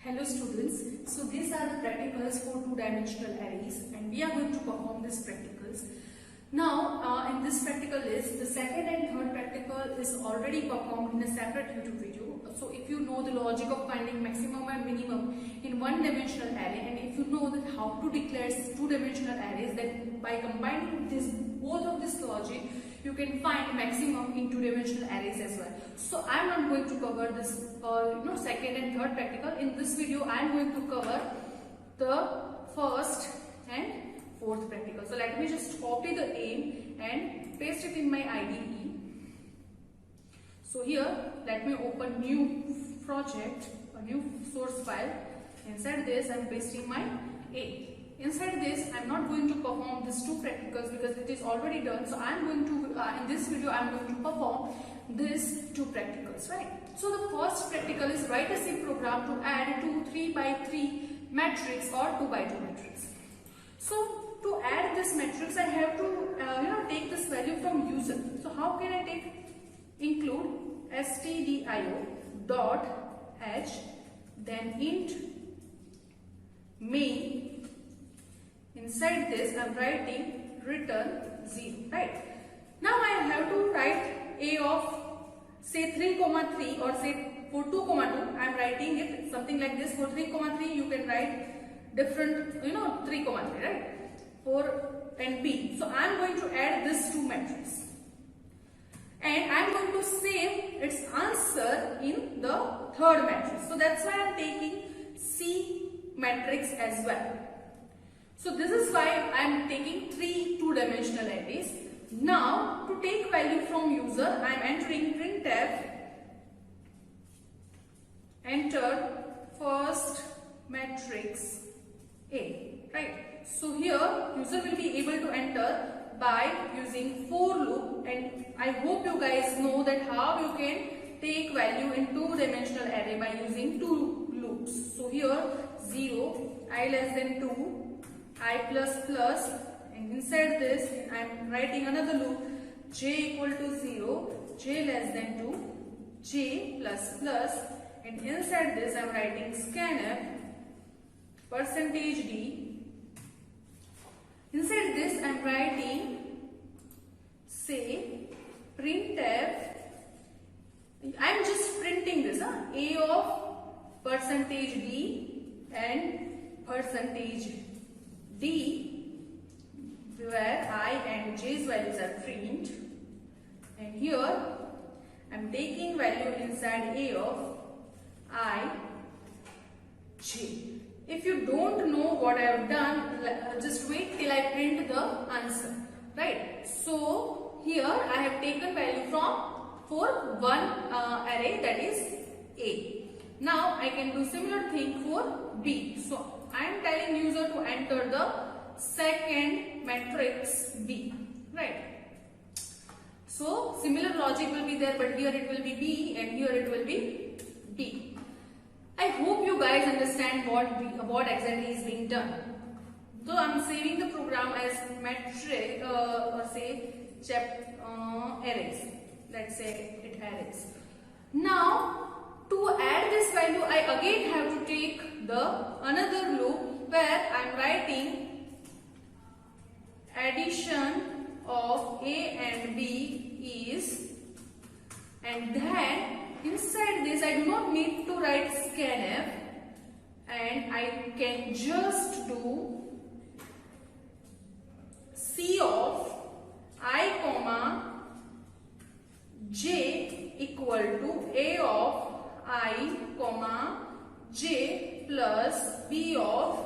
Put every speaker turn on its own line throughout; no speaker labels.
Hello students, so these are the practicals for two-dimensional arrays and we are going to perform these practicals. Now in this practical list, the second and third practical is already performed in a separate YouTube video. So if you know the logic of finding maximum and minimum in one-dimensional array, and if you know that how to declare two-dimensional arrays, then by combining both of this logic, you can find maximum in two-dimensional arrays as well. So I am not going to cover this second and third practical. In this video I am going to cover the first and fourth practical. So let me just copy the aim and paste it in my IDE. So here let me open new project, a new source file. Inside this I am pasting my aim. Inside this, I am not going to perform these two practicals because it is already done. So I am going to, in this video, I am going to perform these two practicals, right? So the first practical is write a C program to add two 3x3 matrix or 2x2 matrix. So to add this matrix, I have to, take this value from user. So how can I take? Include stdio dot h, then int main. Inside this, I am writing return 0, right? Now I have to write a of say 3,3 or say for 2,2. I am writing it something like this. For 3,3, you can write different, 3,3, right? For and b. So I am going to add this two matrix, and I am going to save its answer in the third matrix. So that's why I am taking C matrix as well. So this is why I am taking three two-dimensional arrays. Now to take value from user, I am entering printf, enter first matrix A, right? So here user will be able to enter by using for loop, and I hope you guys know that how you can take value in two-dimensional array by using two loops. So here 0, I less than 2, I plus plus, and inside this I am writing another loop, j equal to 0, j less than 2, j plus plus, and inside this I am writing scanf %d. Inside this I am writing say printf. I am just printing this, a of %d and %d, where I and j's values are print, and here I am taking value inside a of I, j. If you don't know what I have done, just wait till I print the answer, right? So here I have taken value for one array, that is A. Now I can do similar thing for B. So I am telling user to enter the second matrix B, right? So similar logic will be there, but here it will be B and here it will be D. I hope you guys understand what exactly is being done. So I am saving the program as matrix or say arrays. Let's say it arrays. Now to add this value, I again have to take the another loop where I am writing addition of A and B is, and then inside this I do not need to write scanf, and I can just do C of I comma j equal to A of I comma j plus B of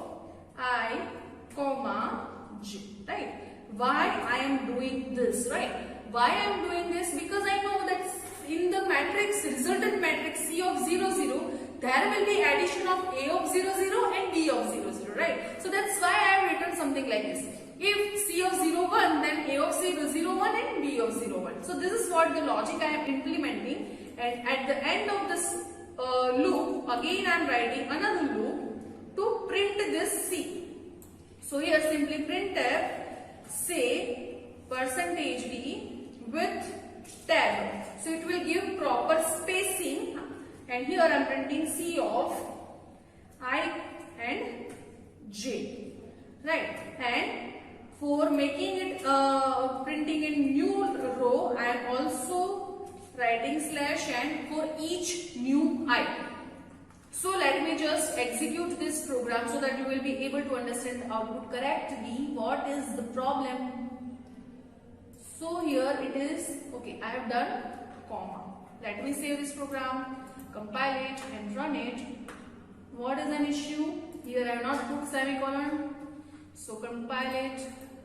I comma j, right? Why I am doing this, right? Why I am doing this? Because I know that in the matrix, resultant matrix C of 0, 0, there will be addition of A of 0, 0 and B of 0, 0, right? So that's why I have written something like this. If C of 0, 1, then A of 0, 0, 1 and B of 0, 1. So this is what the logic I am implementing, and at the end of this loop, again I am writing another loop to print this C. So here simply printf say %d with tab. So it will give proper spacing, and here I am printing C of I and J, right? And for making it printing in new row, I am also writing slash and for each new I. So let me just execute this program so that you will be able to understand the output correctly. What is the problem? So here it is, okay, I have done comma. Let me save this program, compile it and run it. What is an issue? Here I have not put semicolon. So compile it,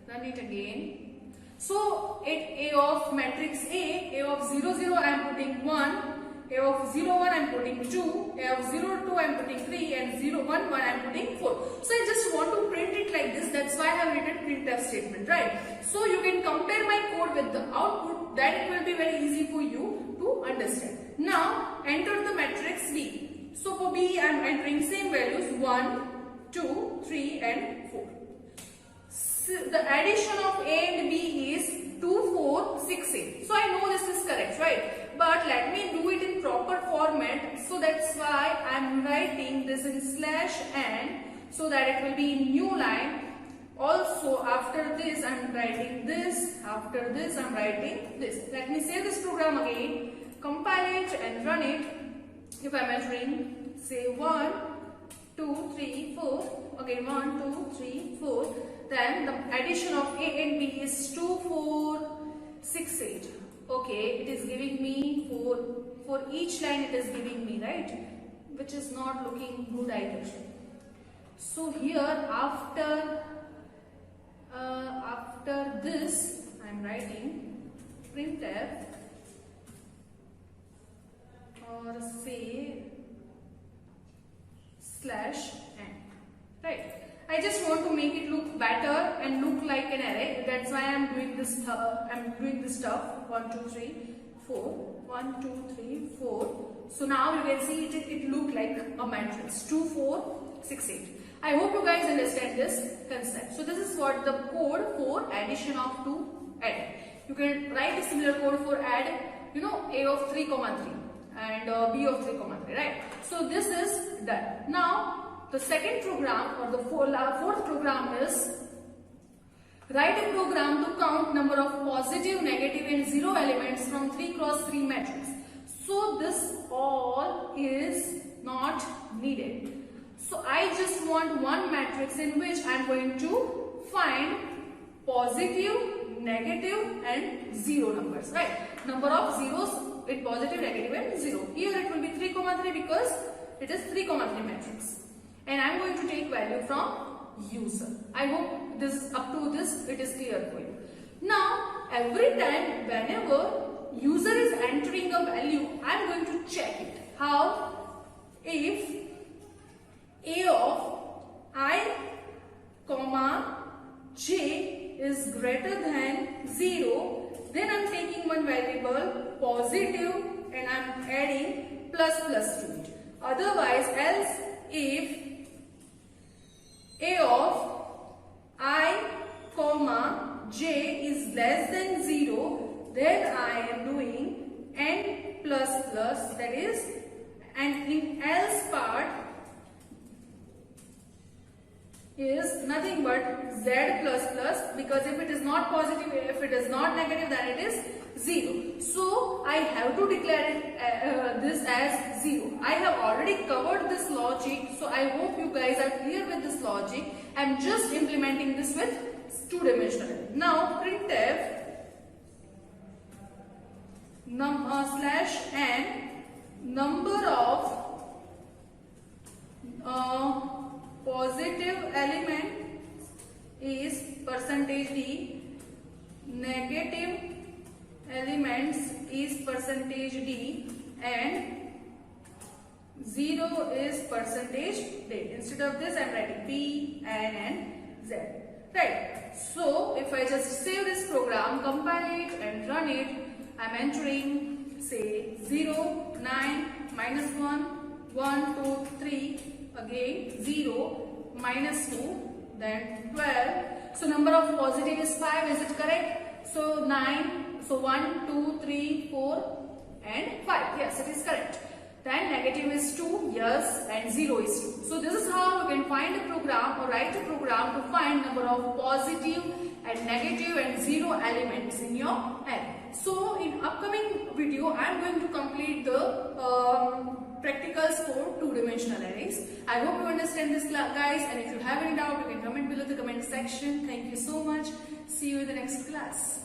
run it again. So A of matrix A of 0, 0 I am putting 1. A of 0, 1 I am putting 2, A of 0, 2 I am putting 3, and 0, 1, 1 I am putting 4. So I just want to print it like this, that's why I have written printf statement, right? So you can compare my code with the output, then it will be very easy for you to understand. Now enter the matrix B. So for B I am entering same values 1, 2, 3 and 4. So the addition of A and B is 2, 4, 6, 8. So I know this is correct, right? But let me do it in proper format, so that's why I am writing this in slash and, so that it will be in new line. Also after this I am writing this, after this I am writing this. Let me save this program again, compile it and run it. If I am entering say 1, 2, 3, 4, again 1, 2, 3, 4, then the addition of A and B is 2, 4, 6, 8. Okay, it is giving me for each line it is giving me, right? Which is not looking good either. So here after this I am writing printf or say slash n, right? I just want to make it look better and look like an array. That's why I am doing this. Stuff. 1, 2, 3, 4. 1, 2, 3, 4. So now you can see it look like a matrix. 2, 4, 6, 8. I hope you guys understand this concept. So this is what the code for addition of to add. You can write a similar code for add. You know, A of 3, 3 and B of 3, 3, right? So this is done. Now the second program or the fourth program is write a program to count number of positive, negative and 0 elements from 3 cross 3 matrix. So this all is not needed. So I just want one matrix in which I am going to find positive, negative and 0 numbers, right? Number of zeros in positive, negative and 0. Here it will be 3, 3 because it is 3, 3 matrix. And I am going to take value from user. I hope this up to this it is clear for you. Now every time whenever user is entering a value, I am going to check it. How? If A of I comma j is greater than 0, then I am taking one variable positive and I am adding plus to it. Otherwise else if A of I comma j is less than 0, then I am doing n plus that is, and in else part is nothing but z plus plus, because if it is not positive, if it is not negative, then it is 0. So I have to declare it, this as 0. I have already covered this logic, so I hope you guys are clear with this logic. I am just implementing this with two-dimensional array. Now printf slash n number of positive element is percentage d, negative elements is percentage d, and 0 is percentage d. Instead of this I am writing p, n and z. Right. So if I just save this program, compile it and run it, I am entering say 0, 9, minus 1, 1, 2, 3, again 0, minus 2, then 12. So number of positive is 5, is it correct? So 9, so 1, 2, 3, 4 and 5. Yes, it is correct. Then negative is 2, yes, and 0 is 2. So this is how you can find a program or write a program to find number of positive and negative and 0 elements in your array. So in upcoming video, I am going to complete the practicals for two-dimensional arrays. I hope you understand this, guys, and if you have any doubt, you can comment below the comment section. Thank you so much. See you in the next class.